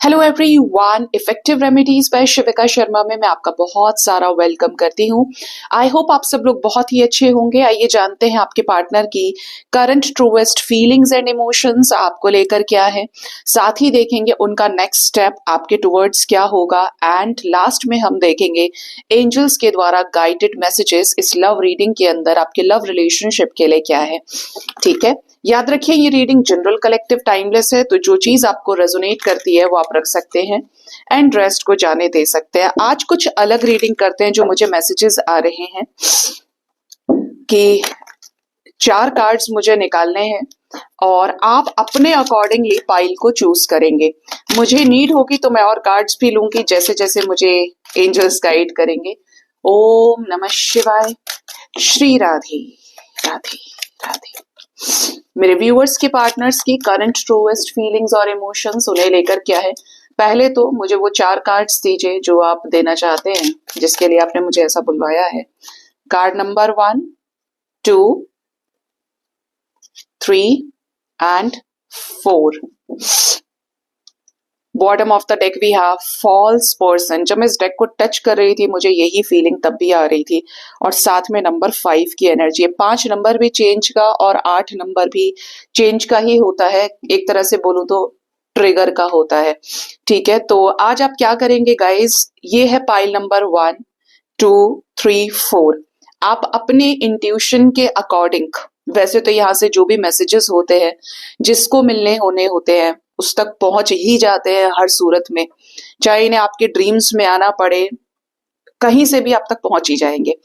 Hello everyone, effective remedies by Shivika Sharma में मैं आपका बहुत सारा वेलकम करती हूँ। आई होप आप सब लोग बहुत ही अच्छे होंगे। आइए जानते हैं आपके पार्टनर की current truest feelings and emotions आपको लेकर क्या है। साथ ही देखेंगे उनका नेक्स्ट स्टेप आपके टुवर्ड्स क्या होगा एंड लास्ट में हम देखेंगे एंजल्स के द्वारा गाइडेड मैसेजेस इस लव रीडिंग के अंदर आपके लव रिलेशनशिप के लिए क्या है। ठीक है, याद रखिए ये रीडिंग जनरल कलेक्टिव टाइमलेस है, तो जो चीज आपको रेजोनेट करती है वो आप रख सकते हैं एंड रेस्ट को जाने दे सकते हैं। आज कुछ अलग रीडिंग करते हैं जो मुझे मैसेजेस आ रहे हैं कि 4 कार्ड्स मुझे निकालने हैं और आप अपने अकॉर्डिंगली पाइल को चूज करेंगे। मुझे नीड होगी तो मैं और कार्ड्स भी लूंगी जैसे जैसे मुझे एंजल्स गाइड करेंगे। ओम नमः शिवाय। श्री राधे राधे राधे। मेरे व्यूअर्स के पार्टनर्स की करंट ट्रूएस्ट फीलिंग्स और इमोशंस उन्हें लेकर क्या है। पहले तो मुझे वो 4 कार्ड्स दीजिए जो आप देना चाहते हैं, जिसके लिए आपने मुझे ऐसा बुलवाया है। Card number 1, 2, 3 and 4। Bottom of the deck we have false person. जब मैं इस डेक को टच कर रही थी मुझे यही फीलिंग तब भी आ रही थी। और साथ में नंबर 5 की एनर्जी है। 5 नंबर भी चेंज का और 8 नंबर भी चेंज का ही होता है, एक तरह से बोलूं तो ट्रिगर का होता है। ठीक है, तो आज आप क्या करेंगे गाइस, ये है पाइल नंबर 1, 2, 3, 4। आप अपने इंट्यूशन के अकॉर्डिंग, वैसे तो यहाँ से जो भी मैसेजेस होते हैं जिसको मिलने होने होते हैं उस तक पहुंच ही जाते हैं हर सूरत में, चाहे इन्हें आपके ड्रीम्स में आना पड़े, कहीं से भी आप तक पहुंच ही जाएंगे।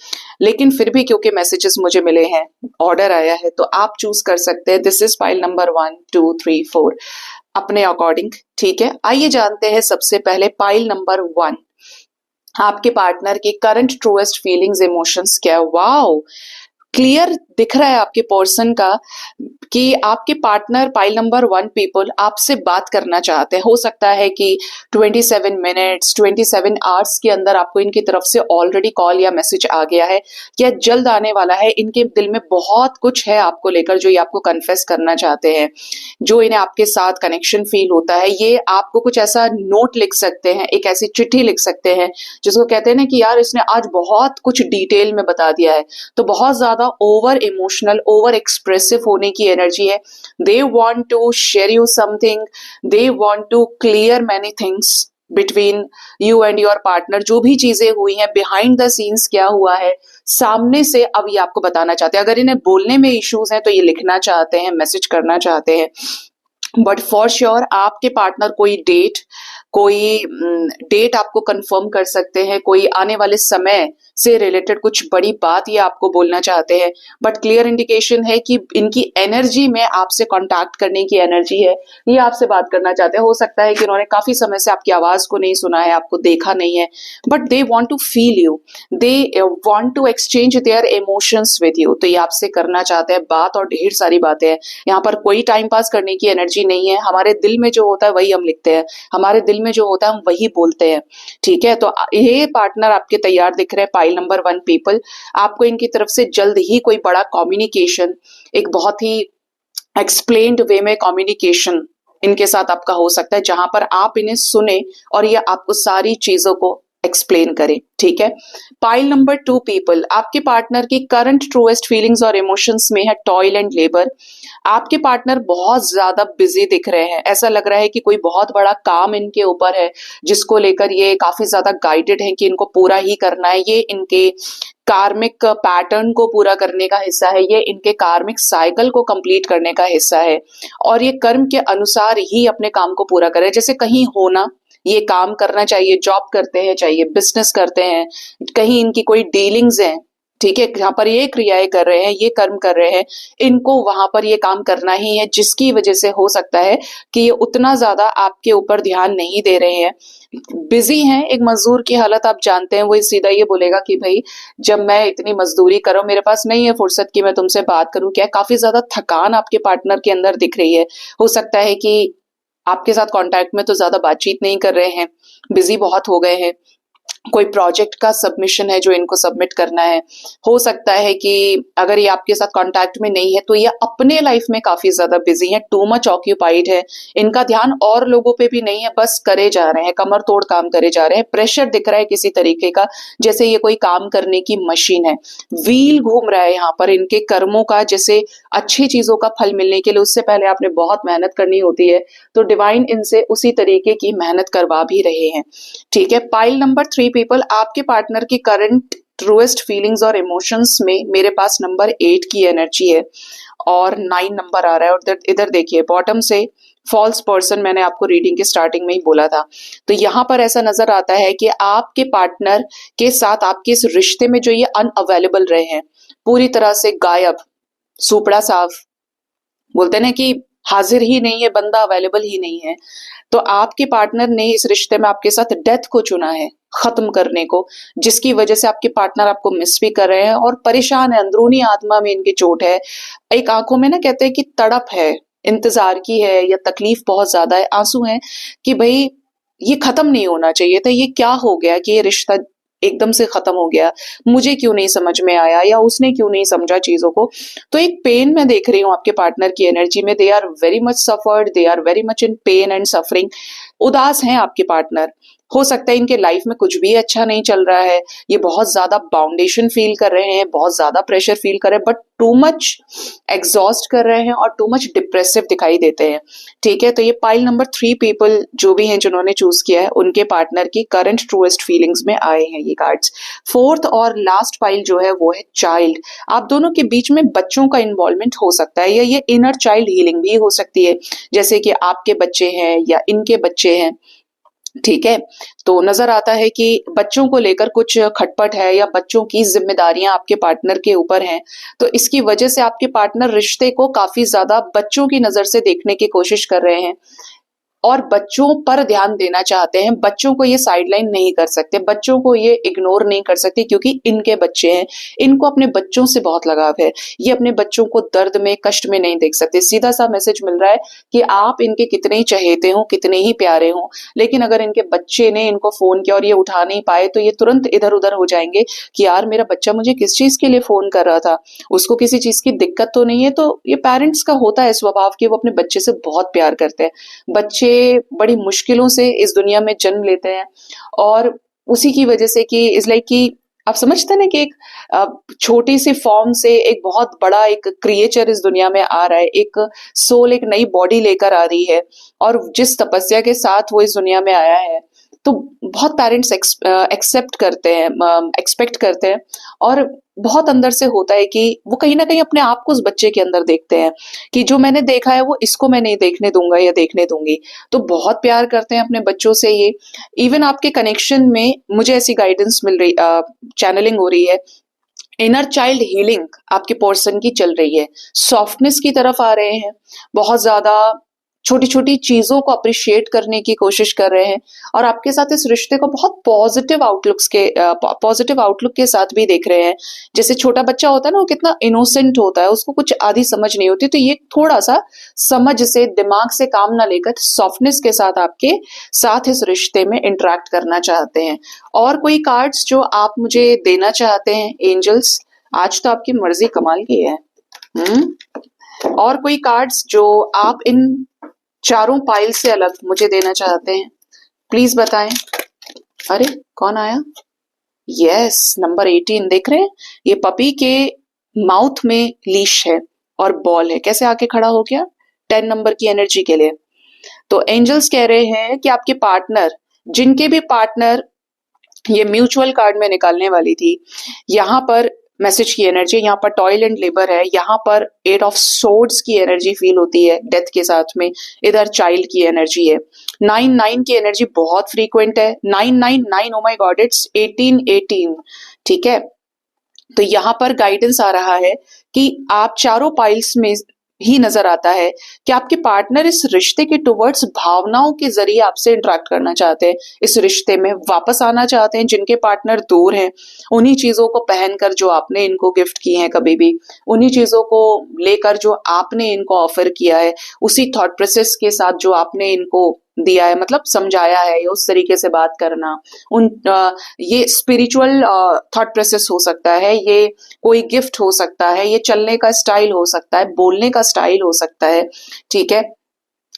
लेकिन फिर भी क्योंकि मैसेजेस मुझे मिले हैं, ऑर्डर आया है, तो आप चूज कर सकते हैं। दिस इज पाइल नंबर 1, 2, 3, 4 अपने अकॉर्डिंग। ठीक है, आइए जानते हैं सबसे पहले पाइल नंबर 1, आपके पार्टनर की करंट ट्रूएस्ट फीलिंग्स इमोशंस क्या है। वाओ, क्लियर दिख रहा है आपके पर्सन का कि आपके पार्टनर पाइल नंबर 1 पीपल आपसे बात करना चाहते हैं। हो सकता है कि 27 मिनट्स 27 आवर्स के अंदर आपको इनकी तरफ से ऑलरेडी कॉल या मैसेज आ गया है या जल्द आने वाला है। इनके दिल में बहुत कुछ है आपको लेकर जो ये आपको कन्फेस करना चाहते हैं, जो इन्हें आपके साथ कनेक्शन फील होता है। ये आपको कुछ ऐसा नोट लिख सकते हैं, एक ऐसी चिट्ठी लिख सकते हैं जिसको कहते हैं ना कि यार इसने आज बहुत कुछ डिटेल में बता दिया है। तो बहुत ज्यादा ओवर इमोशनल, ओवर एक्सप्रेसिव होने की एनर्जी है। They want to share you something, they want to clear many things between you and your partner. जो भी चीजें हुई हैं बिहाइंड द सीन्स, क्या हुआ है सामने से, अब ये आपको बताना चाहते हैं। अगर इन्हें बोलने में इश्यूज हैं तो ये लिखना चाहते हैं, मैसेज करना चाहते हैं। बट फॉर श्योर आपके पार्टनर कोई डेट आपको कंफर्म कर सकते हैं, कोई आने वाले समय से रिलेटेड कुछ बड़ी बात ये आपको बोलना चाहते हैं। बट क्लियर इंडिकेशन है कि इनकी एनर्जी में आपसे कांटेक्ट करने की एनर्जी है, ये आपसे बात करना चाहते हैं। हो सकता है कि उन्होंने काफी समय से आपकी आवाज को नहीं सुना है, आपको देखा नहीं है, but they want to feel you, they want to exchange their emotions with you. तो ये आपसे करना चाहते हैं बात, और ढेर सारी बातें हैं। यहाँ पर कोई टाइम पास करने की एनर्जी नहीं है। हमारे दिल में जो होता है वही हम लिखते हैं, हमारे दिल में जो होता है हम वही बोलते हैं। ठीक है, तो ये पार्टनर आपके तैयार दिख रहे हैं पाइल नंबर 1 पीपल। आपको इनकी तरफ से जल्द ही कोई बड़ा कम्युनिकेशन, एक बहुत ही एक्सप्लेन्ड वे में कम्युनिकेशन इनके साथ आपका हो सकता है, जहां पर आप इन्हें सुने और ये आपको सारी चीजों को एक्सप्लेन करें। ठीक है, पाइल नंबर 2 पीपल, आपके पार्टनर की करंट ट्रूएस्ट फीलिंग्स और इमोशंस में है टॉयल एंड लेबर। आपके पार्टनर बहुत ज्यादा बिजी दिख रहे हैं। ऐसा लग रहा है कि कोई बहुत बड़ा काम इनके ऊपर है जिसको लेकर ये काफी ज्यादा गाइडेड हैं कि इनको पूरा ही करना है। ये इनके कार्मिक पैटर्न को पूरा करने का हिस्सा है, ये इनके कार्मिक साइकिल को कंप्लीट करने का हिस्सा है, और ये कर्म के अनुसार ही अपने काम को पूरा करें। जैसे कहीं होना, ये काम करना चाहिए, जॉब करते हैं, चाहिए बिजनेस करते हैं, कहीं इनकी कोई डीलिंग्स हैं, ठीक है, जहां पर ये क्रियाएं कर रहे हैं, ये कर्म कर रहे हैं, इनको वहां पर ये काम करना ही है, जिसकी वजह से हो सकता है कि ये उतना ज्यादा आपके ऊपर ध्यान नहीं दे रहे हैं, बिजी हैं। एक मजदूर की हालत आप जानते हैं, वो सीधा ये बोलेगा कि भाई जब मैं इतनी मजदूरी करूं मेरे पास नहीं है फुर्सत की मैं तुमसे बात करूं। क्या काफी ज्यादा थकान आपके पार्टनर के अंदर दिख रही है। हो सकता है कि आपके साथ कांटेक्ट में तो ज्यादा बातचीत नहीं कर रहे हैं, बिजी बहुत हो गए हैं। कोई प्रोजेक्ट का सबमिशन है जो इनको सबमिट करना है। हो सकता है कि अगर ये आपके साथ कांटेक्ट में नहीं है तो ये अपने लाइफ में काफी ज्यादा बिजी है, टू मच ऑक्यूपाइड है, इनका ध्यान और लोगों पे भी नहीं है, बस करे जा रहे हैं, कमर तोड़ काम करे जा रहे हैं। प्रेशर दिख रहा है किसी तरीके का, जैसे ये कोई काम करने की मशीन है। व्हील घूम रहा है यहाँ पर इनके कर्मों का, जैसे अच्छी चीजों का फल मिलने के लिए उससे पहले आपने बहुत मेहनत करनी होती है, तो डिवाइन इनसे उसी तरीके की मेहनत करवा भी रहे हैं। ठीक है, पाइल नंबर 3 पीपल, आपके पार्टनर की करंट ट्रूएस्ट फीलिंग्स और इमोशंस में मेरे पास नंबर 8 की एनर्जी है और 9 नंबर आ रहा है। और इधर देखिए बॉटम से फॉल्स पर्सन, मैंने आपको रीडिंग के स्टार्टिंग में ही बोला था। तो यहाँ पर ऐसा नजर आता है कि आपके पार्टनर के साथ आपके इस रिश्ते में जो ये अनअवेलेबल रहे हैं, पूरी तरह से गायब, सुपड़ा साफ, बोलते हैं ना कि हाजिर ही नहीं है बंदा, अवेलेबल ही नहीं है। तो आपके पार्टनर ने इस रिश्ते में आपके साथ डेथ को चुना है, खत्म करने को, जिसकी वजह से आपके पार्टनर आपको मिस भी कर रहे हैं और परेशान है, अंदरूनी आत्मा में इनके चोट है। एक आंखों में ना कहते हैं कि तड़प है, इंतजार की है, या तकलीफ बहुत ज्यादा है, आंसू है कि भाई ये खत्म नहीं होना चाहिए था, ये क्या हो गया कि ये रिश्ता एकदम से खत्म हो गया, मुझे क्यों नहीं समझ में आया या उसने क्यों नहीं समझा चीजों को। तो एक पेन मैं देख रही हूँ आपके पार्टनर की एनर्जी में, they are very much suffered, they are very much in pain and suffering. उदास हैं आपके पार्टनर, हो सकता है इनके लाइफ में कुछ भी अच्छा नहीं चल रहा है, ये बहुत ज्यादा बाउंडेशन फील कर रहे हैं, बहुत ज्यादा प्रेशर फील कर रहे हैं, बट टू मच एग्जॉस्ट कर रहे हैं और टू मच डिप्रेसिव दिखाई देते हैं। ठीक है, तो ये पाइल नंबर 3 पीपल जो भी हैं जिन्होंने चूज किया है, उनके पार्टनर की करंट ट्रूएस्ट फीलिंग्स में आए हैं ये कार्ड्स। फोर्थ और लास्ट पाइल जो है वो है चाइल्ड। आप दोनों के बीच में बच्चों का इन्वॉल्वमेंट हो सकता है, या ये इनर चाइल्ड हीलिंग भी हो सकती है, जैसे कि आपके बच्चे हैं या इनके बच्चे हैं। ठीक है, तो नजर आता है कि बच्चों को लेकर कुछ खटपट है या बच्चों की जिम्मेदारियां आपके पार्टनर के ऊपर हैं, तो इसकी वजह से आपके पार्टनर रिश्ते को काफी ज्यादा बच्चों की नजर से देखने की कोशिश कर रहे हैं और बच्चों पर ध्यान देना चाहते हैं। बच्चों को ये साइडलाइन नहीं कर सकते, बच्चों को ये इग्नोर नहीं कर सकते, क्योंकि इनके बच्चे हैं, इनको अपने बच्चों से बहुत लगाव है। ये अपने बच्चों को दर्द में, कष्ट में नहीं देख सकते। सीधा सा मैसेज मिल रहा है कि आप इनके कितने ही चहेते हो, कितने ही प्यारे हो, लेकिन अगर इनके बच्चे ने इनको फोन किया और ये उठा नहीं पाए तो ये तुरंत इधर उधर हो जाएंगे कि यार मेरा बच्चा मुझे किस चीज के लिए फोन कर रहा था, उसको किसी चीज की दिक्कत तो नहीं है। तो ये पेरेंट्स का होता है स्वभाव कि वो अपने बच्चे से बहुत प्यार करते हैं। बच्चे बड़ी मुश्किलों से इस दुनिया में जन्म लेते हैं और उसी की वजह से कि इज लाइक कि आप समझते हैं ना कि एक छोटी सी फॉर्म से एक बहुत बड़ा एक क्रिएचर इस दुनिया में आ रहा है, एक सोल, एक नई बॉडी लेकर आ रही है, और जिस तपस्या के साथ वो इस दुनिया में आया है, तो बहुत पेरेंट्स एक्सेप्ट करते हैं, एक्सपेक्ट करते हैं, और बहुत अंदर से होता है कि वो कहीं ना कहीं अपने आप को उस बच्चे के अंदर देखते हैं कि जो मैंने देखा है वो इसको मैं नहीं देखने दूंगा या देखने दूंगी। तो बहुत प्यार करते हैं अपने बच्चों से ये। इवन आपके कनेक्शन में मुझे ऐसी गाइडेंस मिल रही, चैनलिंग हो रही है, इनर चाइल्ड हीलिंग आपके पर्सन की चल रही है, सॉफ्टनेस की तरफ आ रहे हैं, बहुत ज्यादा छोटी छोटी चीजों को अप्रिशिएट करने की कोशिश कर रहे हैं, और आपके साथ इस रिश्ते को बहुत पॉजिटिव आउटलुक के साथ भी देख रहे हैं। जैसे छोटा बच्चा होता है ना, वो कितना इनोसेंट होता है, उसको कुछ आधी समझ नहीं होती, तो ये थोड़ा सा समझ से, दिमाग से काम ना लेकर सॉफ्टनेस के साथ आपके साथ इस रिश्ते में इंटरेक्ट करना चाहते हैं। और कोई कार्ड्स जो आप मुझे देना चाहते हैं एंजल्स? आज तो आपकी मर्जी कमाल की है। और कोई कार्ड्स जो आप इन चारों पाइल से अलग मुझे देना चाहते हैं, प्लीज बताएं। अरे कौन आया? यस, नंबर 18 देख रहे हैं, ये पपी के माउथ में लीश है और बॉल है, कैसे आके खड़ा हो गया 10 नंबर की एनर्जी के लिए। तो एंजल्स कह रहे हैं कि आपके पार्टनर, जिनके भी पार्टनर, ये म्यूचुअल कार्ड में निकालने वाली थी, यहाँ पर मैसेज की एनर्जी, यहाँ पर टॉयल एंड लेबर है, यहाँ पर 8 ऑफ सोर्ड्स की एनर्जी फील होती है डेथ के साथ में, इधर चाइल्ड की एनर्जी है, 9 की एनर्जी बहुत फ्रीक्वेंट है, 9 ओ माय गॉड, इट्स 18। ठीक है, तो यहाँ पर गाइडेंस आ रहा है कि आप चारों पाइल्स में ही नजर आता है कि आपके पार्टनर इस रिश्ते के टुवर्ड्स भावनाओं के जरिए आपसे इंटरेक्ट करना चाहते हैं, इस रिश्ते में वापस आना चाहते हैं। जिनके पार्टनर दूर हैं, उन्हीं चीजों को पहनकर जो आपने इनको गिफ्ट की है कभी भी, उन्हीं चीजों को लेकर जो आपने इनको ऑफर किया है, उसी थॉट प्रोसेस के साथ जो आपने इनको दिया है, मतलब समझाया है, या उस तरीके से बात करना, ये स्पिरिचुअल थॉट प्रोसेस हो सकता है, ये कोई गिफ्ट हो सकता है, ये चलने का स्टाइल हो सकता है, बोलने का स्टाइल हो सकता है, ठीक है।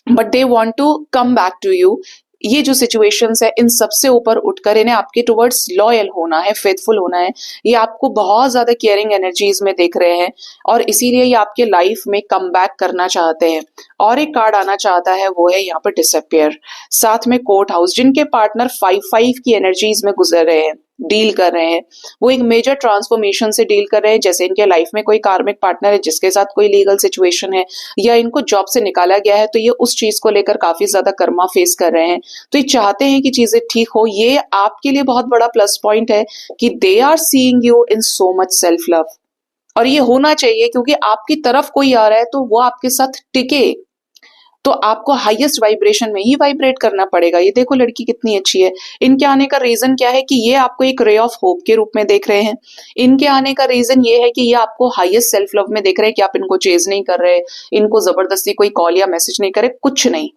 But they want to come back to you. ये जो सिचुएशंस है, इन सबसे ऊपर उठकर इन्हें आपके टुवर्ड्स लॉयल होना है, फेथफुल होना है। ये आपको बहुत ज्यादा केयरिंग एनर्जीज में देख रहे हैं, और इसीलिए ये आपके लाइफ में कम बैक करना चाहते हैं। और एक कार्ड आना चाहता है, वो है यहाँ पर डिसअपियर। साथ में कोर्ट हाउस, जिनके पार्टनर 5-5 की एनर्जीज में गुजर रहे हैं, डील कर रहे हैं, वो एक मेजर ट्रांसफॉर्मेशन से डील कर रहे हैं। जैसे इनके लाइफ में कोई कार्मिक पार्टनर है जिसके साथ कोई लीगल सिचुएशन है, या इनको जॉब से निकाला गया है, तो ये उस चीज को लेकर काफी ज्यादा कर्मा फेस कर रहे हैं। तो ये चाहते हैं कि चीजें ठीक हो। ये आपके लिए बहुत बड़ा प्लस पॉइंट है कि they are seeing you in so much self love, और ये होना चाहिए, क्योंकि आपकी तरफ कोई आ रहा है तो वो आपके साथ टिके, तो आपको हाईएस्ट वाइब्रेशन में ही वाइब्रेट करना पड़ेगा। ये देखो लड़की कितनी अच्छी है। इनके आने का रीजन क्या है कि ये आपको एक रे ऑफ होप के रूप में देख रहे हैं। इनके आने का रीजन ये है कि ये आपको हाईएस्ट सेल्फ लव में देख रहे हैं, कि आप इनको चेज नहीं कर रहे, इनको जबरदस्ती कोई कॉल या मैसेज नहीं करे, कुछ नहीं,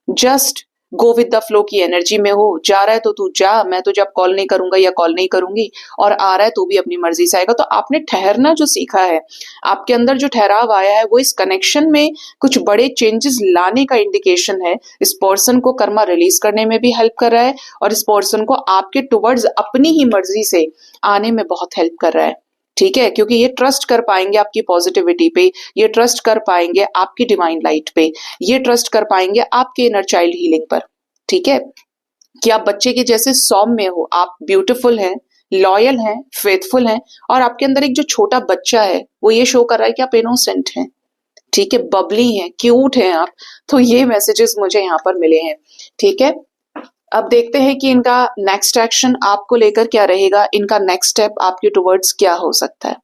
just go with the flow की एनर्जी में हो। जा रहा है तो तू जा, मैं तुझे अब कॉल नहीं करूंगा या कॉल नहीं करूंगी, और आ रहा है तो भी अपनी मर्जी से आएगा। तो आपने ठहरना जो सीखा है, आपके अंदर जो ठहराव आया है, वो इस कनेक्शन में कुछ बड़े चेंजेस लाने का इंडिकेशन है। इस पर्सन को कर्मा रिलीज करने में भी हेल्प कर रहा है, और इस पर्सन को आपके टुवर्ड्स अपनी ही मर्जी से आने में बहुत हेल्प कर रहा है, ठीक है। क्योंकि ये ट्रस्ट कर पाएंगे आपकी पॉजिटिविटी पे, ये ट्रस्ट कर पाएंगे आपकी डिवाइन लाइट पे, ये ट्रस्ट कर पाएंगे आपके इनर चाइल्ड हीलिंग पर, ठीक है। कि आप बच्चे के जैसे सौम्य हो, आप ब्यूटीफुल हैं, लॉयल हैं, फेथफुल हैं, और आपके अंदर एक जो छोटा बच्चा है वो ये शो कर रहा है कि आप इनोसेंट हैं, ठीक है, बबली हैं, क्यूट हैं आप। तो ये मैसेजेस मुझे यहाँ पर मिले हैं, ठीक है। अब देखते हैं कि इनका नेक्स्ट एक्शन आपको लेकर क्या रहेगा, इनका नेक्स्ट स्टेप आपके टुवर्ड्स क्या हो सकता है।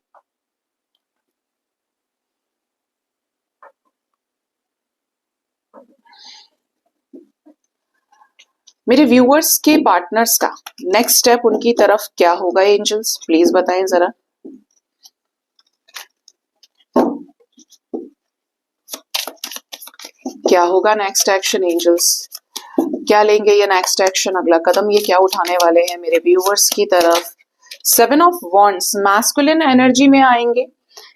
मेरे व्यूअर्स के पार्टनर्स का नेक्स्ट स्टेप उनकी तरफ क्या होगा, एंजल्स प्लीज बताएं जरा। क्या होगा नेक्स्ट एक्शन एंजल्स, क्या लेंगे ये नेक्स्ट एक्शन, अगला कदम ये क्या उठाने वाले हैं मेरे व्यूअर्स की तरफ। 7 ऑफ वॉन्ड्स, मैस्कुलिन एनर्जी में आएंगे।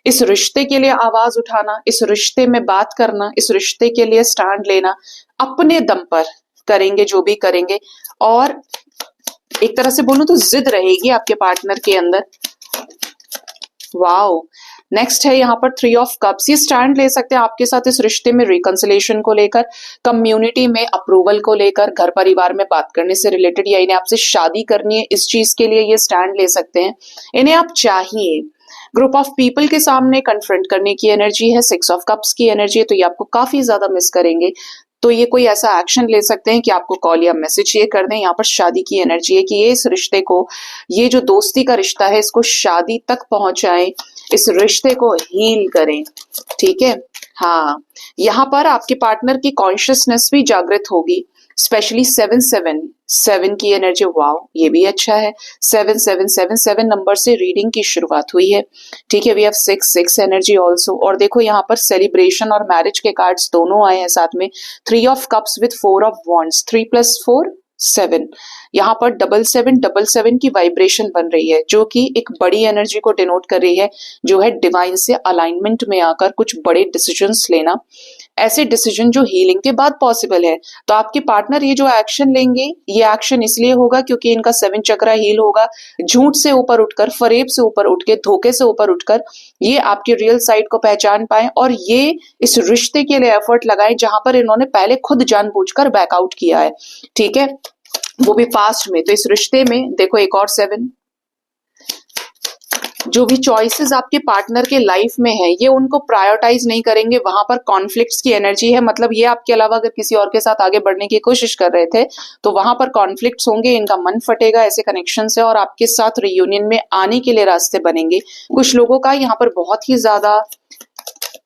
इस रिश्ते के लिए आवाज उठाना, इस रिश्ते में बात करना, इस रिश्ते के लिए स्टैंड लेना, अपने दम पर करेंगे जो भी करेंगे। और एक तरह से बोलूं तो जिद रहेगी आपके पार्टनर के अंदर। वाओ, नेक्स्ट है यहाँ पर 3 ऑफ कप्स। ये स्टैंड ले सकते हैं आपके साथ इस रिश्ते में रिकंसिलेशन को लेकर, कम्युनिटी में अप्रूवल को लेकर, घर परिवार में बात करने से रिलेटेड, या इन्हें आपसे शादी करनी है इस चीज के लिए ये स्टैंड ले सकते हैं। इन्हें आप चाहिए, ग्रुप ऑफ पीपल के सामने कन्फ्रंट करने की एनर्जी है, 6 ऑफ कप्स की एनर्जी है, तो ये आपको काफी ज्यादा मिस करेंगे। तो ये कोई ऐसा एक्शन ले सकते हैं कि आपको कॉल या मैसेज ये कर दें। यहाँ पर शादी की एनर्जी है कि ये इस रिश्ते को, ये जो दोस्ती का रिश्ता है, इसको शादी तक पहुंचाएं, इस रिश्ते को हील करें, ठीक है। हाँ, यहाँ पर आपके पार्टनर की कॉन्शियसनेस भी जागृत होगी, स्पेशली 777 की एनर्जी। वाओ, ये भी अच्छा है। 7777 नंबर से रीडिंग की शुरुआत हुई है, ठीक है। We have 6 energy also. और देखो यहाँ पर सेलिब्रेशन और मैरिज के कार्ड्स दोनों आए हैं साथ में। 3 of cups with 4 of wands, 3 + 4 7। यहाँ पर 7777 की वाइब्रेशन बन रही है, जो कि एक बड़ी एनर्जी को डिनोट कर रही है, जो है डिवाइन से अलाइनमेंट में आकर कुछ बड़े डिसीजंस लेना, ऐसे डिसीजन जो हीलिंग के बाद पॉसिबल है। तो आपके पार्टनर ये जो एक्शन लेंगे, ये एक्शन इसलिए होगा क्योंकि इनका 7 चक्रा हील होगा। झूठ से ऊपर उठकर, फरेब से ऊपर उठ के, धोखे से ऊपर उठकर ये आपकी रियल साइड को पहचान पाए, और ये इस रिश्ते के लिए एफर्ट लगाएं जहां पर इन्होंने पहले खुद जानबूझकर बैकआउट किया है, ठीक है, वो भी पास्ट में। तो इस रिश्ते में देखो एक और 7, जो भी चॉइसेस आपके पार्टनर के लाइफ में है, ये उनको प्रायोरिटाइज नहीं करेंगे। वहां पर कॉन्फ्लिक्ट्स की एनर्जी है, मतलब ये आपके अलावा अगर किसी और के साथ आगे बढ़ने की कोशिश कर रहे थे तो वहां पर कॉन्फ्लिक्ट्स होंगे, इनका मन फटेगा ऐसे कनेक्शन से, और आपके साथ रियूनियन में आने के लिए रास्ते बनेंगे। कुछ लोगों का यहाँ पर बहुत ही ज्यादा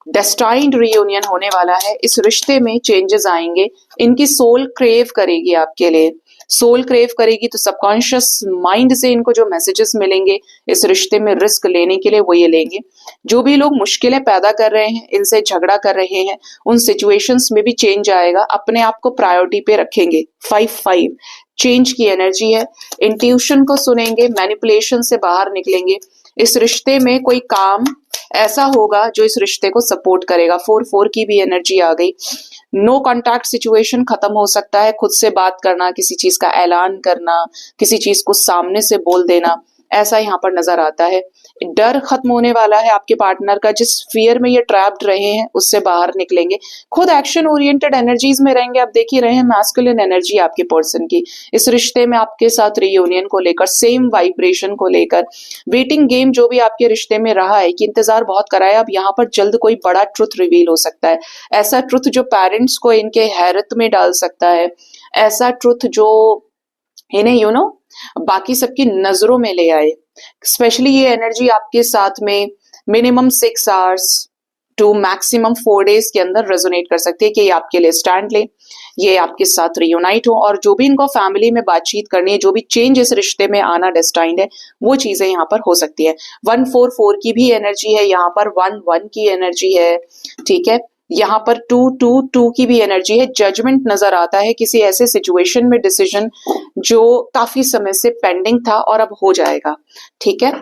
डेस्टाइन्ड रियूनियन होने वाला है। इस रिश्ते में चेंजेस आएंगे। इनकी सोल क्रेव करेगी आपके लिए। सोल क्रेव करेगी तो सबकॉन्शियस माइंड से इनको जो मैसेजेस मिलेंगे इस रिश्ते में रिस्क लेने के लिए वो ये लेंगे। जो भी लोग मुश्किलें पैदा कर रहे हैं, इनसे झगड़ा कर रहे हैं, उन सिचुएशंस में भी चेंज आएगा। अपने आप को प्रायोरिटी पे रखेंगे। 5-5 चेंज की एनर्जी है। इंट्यूशन को सुनेंगे, मैनिपुलेशन से बाहर निकलेंगे। इस रिश्ते में कोई काम ऐसा होगा जो इस रिश्ते को सपोर्ट करेगा। 4-4 की भी एनर्जी आ गई। नो कॉन्टैक्ट सिचुएशन खत्म हो सकता है। खुद से बात करना, किसी चीज का ऐलान करना, किसी चीज को सामने से बोल देना, ऐसा यहाँ पर नजर आता है। डर खत्म होने वाला है आपके पार्टनर का। जिस फियर में ये ट्रैप्ड रहे हैं उससे बाहर निकलेंगे। खुद एक्शन ओरिएंटेड एनर्जीज में रहेंगे। आप देख ही रहे हैं मैस्कुलिन एनर्जी आपके पर्सन की इस रिश्ते में आपके साथ रियूनियन को लेकर, सेम वाइब्रेशन को लेकर। वेटिंग गेम जो भी आपके रिश्ते में रहा है कि इंतजार बहुत कराया, अब यहाँ पर जल्द कोई बड़ा ट्रुथ रिवील हो सकता है। ऐसा ट्रुथ जो पेरेंट्स को इनके हैरत में डाल सकता है। ऐसा ट्रुथ जो इन्हें बाकी सबकी नजरों में ले आए। स्पेशली ये एनर्जी आपके साथ में minimum 6 hours to maximum 4 days के अंदर रेजोनेट कर सकती है कि ये आपके लिए स्टैंड ले, ये आपके साथ रियूनाइट हो, और जो भी इनको फैमिली में बातचीत करनी है, जो भी चेंज इस रिश्ते में आना डेस्टाइंड है, वो चीजें यहाँ पर हो सकती है। 1-4-4 की भी एनर्जी है, यहाँ पर 1-1 की एनर्जी है। ठीक है, यहाँ पर 2-2-2 की भी एनर्जी है। जजमेंट नजर आता है किसी ऐसे सिचुएशन में, डिसीजन जो काफी समय से पेंडिंग था और अब हो जाएगा। ठीक है,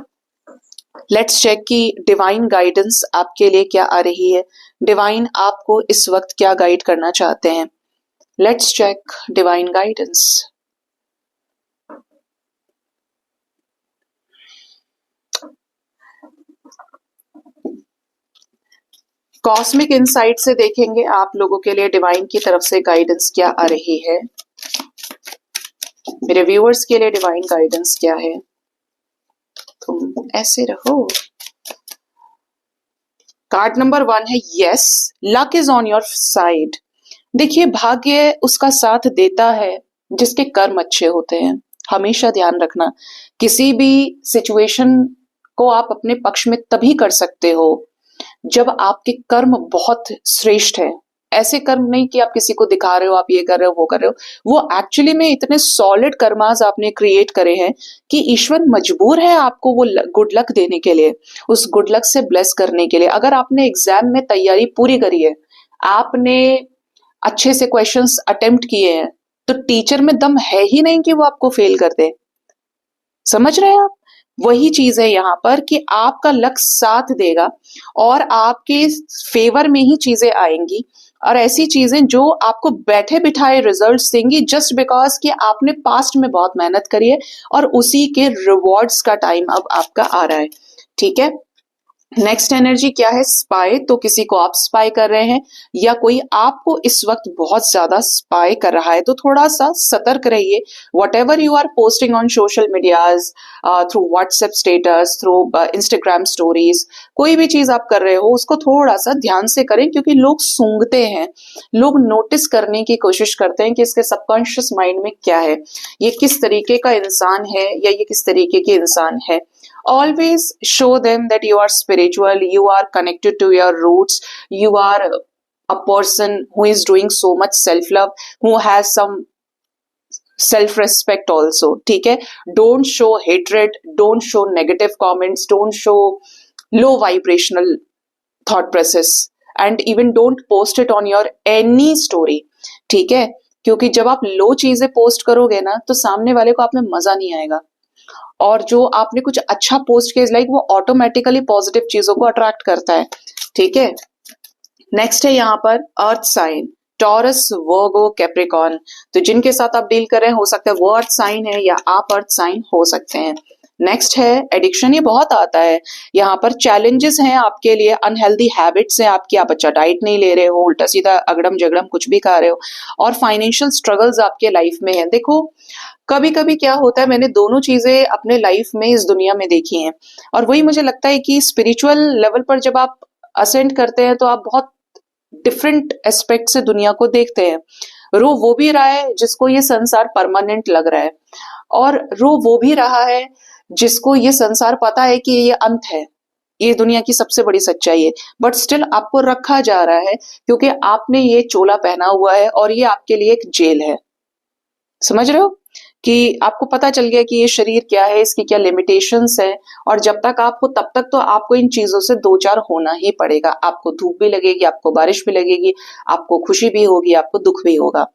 लेट्स चेक कि डिवाइन गाइडेंस आपके लिए क्या आ रही है। डिवाइन आपको इस वक्त क्या गाइड करना चाहते हैं। Let's check divine guidance. Cosmic insight से देखेंगे आप लोगों के लिए डिवाइन की तरफ से गाइडेंस क्या आ रही है। मेरे व्यूअर्स के लिए डिवाइन गाइडेंस क्या है। तुम ऐसे रहो। कार्ड नंबर 1 है yes, luck is on your side. देखिए, भाग्य उसका साथ देता है जिसके कर्म अच्छे होते हैं। हमेशा ध्यान रखना, किसी भी सिचुएशन को आप अपने पक्ष में तभी कर सकते हो जब आपके कर्म बहुत श्रेष्ठ है। ऐसे कर्म नहीं कि आप किसी को दिखा रहे हो, आप ये कर रहे हो, वो कर रहे हो। वो एक्चुअली में इतने सॉलिड कर्मास आपने क्रिएट करे हैं कि ईश्वर मजबूर है आपको वो गुड लक देने के लिए, उस गुड लक से ब्लेस करने के लिए। अगर आपने एग्जाम में तैयारी पूरी करी है, आपने अच्छे से क्वेश्चंस अटेम्प्ट किए हैं, तो टीचर में दम है ही नहीं कि वो आपको फेल कर दे। समझ रहे हैं आप? वही चीज है यहाँ पर कि आपका लक साथ देगा और आपके फेवर में ही चीजें आएंगी, और ऐसी चीजें जो आपको बैठे बिठाए रिजल्ट्स देंगी, जस्ट बिकॉज कि आपने पास्ट में बहुत मेहनत करी है और उसी के रिवॉर्ड्स का टाइम अब आपका आ रहा है। ठीक है, नेक्स्ट एनर्जी क्या है। स्पाई, तो किसी को आप स्पाई कर रहे हैं या कोई आपको इस वक्त बहुत ज्यादा स्पाई कर रहा है, तो थोड़ा सा सतर्क रहिए। Whatever you are posting on social medias, through WhatsApp status, through Instagram stories, कोई भी चीज आप कर रहे हो उसको थोड़ा सा ध्यान से करें, क्योंकि लोग सूंघते हैं, लोग नोटिस करने की कोशिश करते हैं कि इसके सबकॉन्शियस माइंड में क्या है, ये किस तरीके का इंसान है या ये किस तरीके की इंसान है। Always show them that you are spiritual, you are connected to your roots, you are a person who is doing so much self-love, who has some self-respect also. ठीक है, don't show hatred, don't show negative comments, don't show low vibrational thought process, and even don't post it on your any story. ठीक है, क्योंकि जब आप लो चीजें post करोगे ना, तो सामने वाले को आप में मजा नहीं आएगा, और जो आपने कुछ अच्छा पोस्ट किया लाइक वो ऑटोमेटिकली पॉजिटिव चीजों को अट्रैक्ट करता है। ठीक है, नेक्स्ट है यहाँ पर अर्थ साइन, टॉरस, वर्गो, कैप्रिकॉर्न। तो जिनके साथ आप डील कर रहे हैं, हो सकता है वो अर्थ साइन है या आप अर्थ साइन हो सकते हैं। नेक्स्ट है एडिक्शन, ये बहुत आता है यहाँ पर। चैलेंजेस हैं आपके लिए, अनहेल्दी हैबिट्स हैं आपकी, आप अच्छा डाइट नहीं ले रहे हो, उल्टा सीधा अगड़म जगड़म कुछ भी खा रहे हो, और फाइनेंशियल स्ट्रगल्स आपके लाइफ में है। देखो, कभी कभी क्या होता है, मैंने दोनों चीजें अपने लाइफ में इस दुनिया में देखी हैं, और वही मुझे लगता है कि स्पिरिचुअल लेवल पर जब आप असेंड करते हैं तो आप बहुत डिफरेंट एस्पेक्ट से दुनिया को देखते हैं। रो वो भी रहा है जिसको ये संसार परमानेंट लग रहा है, और रो वो भी रहा है जिसको ये संसार पता है कि ये अंत है, ये दुनिया की सबसे बड़ी सच्चाई है, बट स्टिल आपको रखा जा रहा है क्योंकि आपने ये चोला पहना हुआ है और ये आपके लिए एक जेल है। समझ रहे हो कि आपको पता चल गया कि ये शरीर क्या है, इसकी क्या लिमिटेशंस है, और जब तक आप हो तब तक तो आपको इन चीजों से दो चार होना ही पड़ेगा। आपको धूप भी लगेगी, आपको बारिश भी लगेगी, आपको खुशी भी होगी, आपको दुख भी होगा,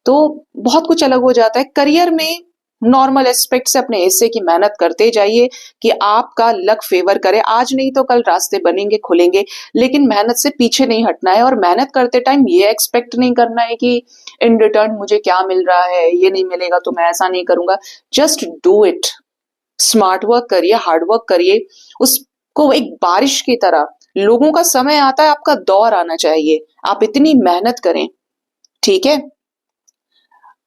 तो बहुत कुछ अलग हो जाता है। करियर में नॉर्मल एस्पेक्ट से अपने हिस्से की मेहनत करते जाइए कि आपका लक फेवर करे। आज नहीं तो कल रास्ते बनेंगे, खुलेंगे, लेकिन मेहनत से पीछे नहीं हटना है। और मेहनत करते टाइम ये एक्सपेक्ट नहीं करना है कि इन रिटर्न मुझे क्या मिल रहा है, ये नहीं मिलेगा तो मैं ऐसा नहीं करूंगा। Just do it. Smart work करिए, हार्ड वर्क करिए, उसको एक बारिश की तरह। लोगों का समय आता है, आपका दौर आना चाहिए, आप इतनी मेहनत करें, ठीक है।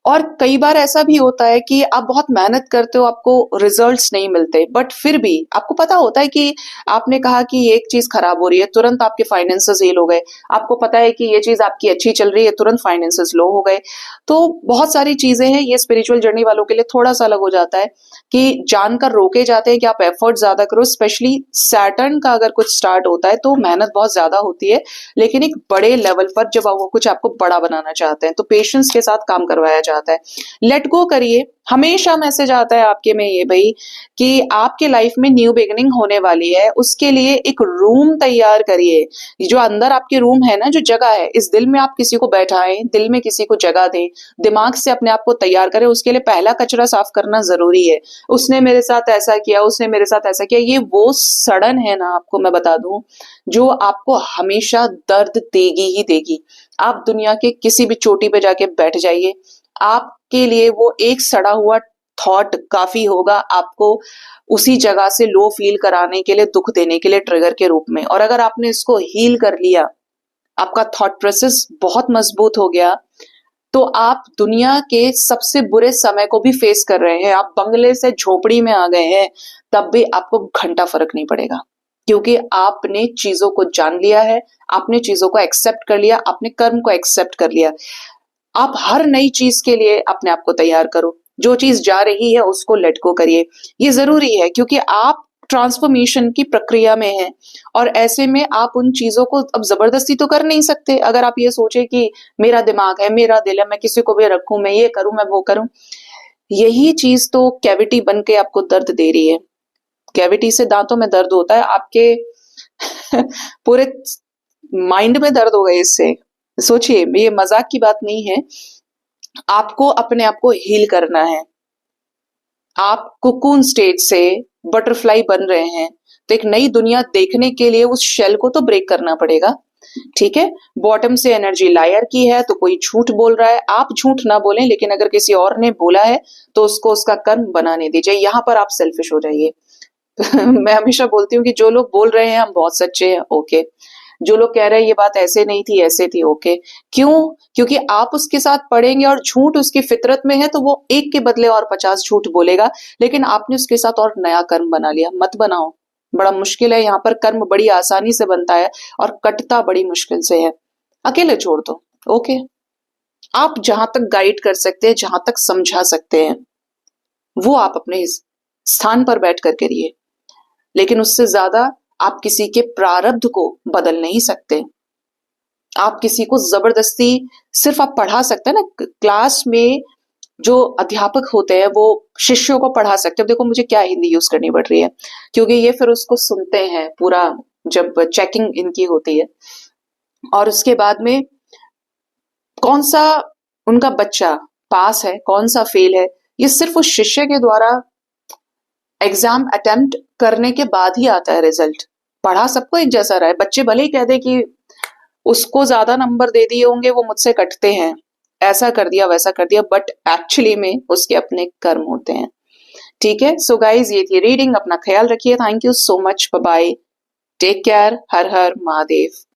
और कई बार ऐसा भी होता है कि आप बहुत मेहनत करते हो, आपको रिजल्ट्स नहीं मिलते, बट फिर भी आपको पता होता है कि आपने कहा कि ये एक चीज खराब हो रही है, तुरंत आपके फाइनेंसेस हेल हो गए। आपको पता है कि ये चीज आपकी अच्छी चल रही है, तुरंत फाइनेंसेस लो हो गए। तो बहुत सारी चीजें हैं, ये स्पिरिचुअल जर्नी वालों के लिए थोड़ा सा अलग हो जाता है कि जानकर रोके जाते हैं कि आप एफर्ट ज्यादा करो। स्पेशली सैटर्न का अगर कुछ स्टार्ट होता है तो मेहनत बहुत ज्यादा होती है, लेकिन एक बड़े लेवल पर जब वो कुछ आपको बड़ा बनाना चाहते हैं तो पेशेंस के साथ काम करवाया जाता है। लेट गो करिए। हमेशा मैसेज आता है आपके में ये भाई कि आपके लाइफ में न्यू बिगिनिंग होने वाली है, उसके लिए एक रूम तैयार करिए। जो अंदर आपके रूम है ना, जो जगह है, इस दिल में आप किसी को बैठाएं, दिल में किसी को जगह दें, दिमाग से अपने आप को तैयार करें। उसके लिए पहला कचरा साफ करना जरूरी है। उसने मेरे साथ ऐसा किया, उसने मेरे साथ ऐसा किया, ये वो सड़न है ना, आपको मैं बता दूं, जो आपको हमेशा दर्द देगी ही देगी। आप दुनिया के किसी भी चोटी पे जाके बैठ जाइए, आपके लिए वो एक सड़ा हुआ थॉट काफी होगा आपको उसी जगह से लो फील कराने के लिए, दुख देने के लिए, ट्रिगर के रूप में। और अगर आपने इसको हील कर लिया, आपका थॉट प्रोसेस बहुत मजबूत हो गया, तो आप दुनिया के सबसे बुरे समय को भी फेस कर रहे हैं। आप बंगले से झोपड़ी में आ गए हैं, तब भी आपको घंटा फर्क नहीं पड़ेगा, क्योंकि आपने चीजों को जान लिया है, आपने चीजों को एक्सेप्ट कर लिया, आपने कर्म को एक्सेप्ट कर लिया। आप हर नई चीज के लिए अपने आप को तैयार करो। जो चीज जा रही है उसको लेट गो करिए। ये जरूरी है क्योंकि आप ट्रांसफॉर्मेशन की प्रक्रिया में हैं, और ऐसे में आप उन चीजों को अब जबरदस्ती तो कर नहीं सकते। अगर आप ये सोचे कि मेरा दिमाग है, मेरा दिल है, मैं किसी को भी रखूं, मैं ये करूं, मैं वो करूं, यही चीज तो कैविटी बन के आपको दर्द दे रही है। कैविटी से दांतों में दर्द होता है, आपके पूरे माइंड में दर्द हो गए इससे। सोचिए, ये मजाक की बात नहीं है। आपको अपने आप को हील करना है। आप कोकून स्टेज से बटरफ्लाई बन रहे हैं, तो एक नई दुनिया देखने के लिए उस शेल को तो ब्रेक करना पड़ेगा, ठीक है। बॉटम से एनर्जी लायर की है, तो कोई झूठ बोल रहा है, आप झूठ ना बोलें, लेकिन अगर किसी और ने बोला है तो उसको उसका कर्म बनाने दीजिए। यहां पर आप सेल्फिश हो जाइए। मैं हमेशा बोलती हूँ कि जो लोग बोल रहे हैं हम बहुत सच्चे हैं, ओके। जो लोग कह रहे हैं ये बात ऐसे नहीं थी, ऐसे थी, ओके। क्यों? क्योंकि आप उसके साथ पढ़ेंगे और झूठ उसकी फितरत में है, तो वो एक के बदले और 50 झूठ बोलेगा, लेकिन आपने उसके साथ और नया कर्म बना लिया। मत बनाओ, बड़ा मुश्किल है। यहाँ पर कर्म बड़ी आसानी से बनता है और कटता बड़ी मुश्किल से है। अकेले छोड़ दो, ओके। आप जहां तक गाइड कर सकते हैं, जहां तक समझा सकते हैं, वो आप अपने इस स्थान पर बैठ कर करिए, लेकिन उससे ज्यादा आप किसी के प्रारब्ध को बदल नहीं सकते। आप किसी को जबरदस्ती, सिर्फ आप पढ़ा सकते हैं ना। क्लास में जो अध्यापक होते हैं वो शिष्यों को पढ़ा सकते हैं। देखो मुझे क्या हिंदी यूज करनी पड़ रही है, क्योंकि ये फिर उसको सुनते हैं पूरा, जब चेकिंग इनकी होती है, और उसके बाद में कौन सा उनका बच्चा पास है, कौन सा फेल है, ये सिर्फ उस शिष्य के द्वारा एग्जाम अटेम्प्ट करने के बाद ही आता है रिजल्ट। पढ़ा सबको एक जैसा रहा है। बच्चे भले ही कह दे कि उसको ज्यादा नंबर दे दिए होंगे, वो मुझसे कटते हैं, ऐसा कर दिया वैसा कर दिया, बट एक्चुअली में उसके अपने कर्म होते हैं, ठीक है। सो गाइज, ये थी रीडिंग। अपना ख्याल रखिए। Thank you so much. Bye bye. Take care. हर हर महादेव।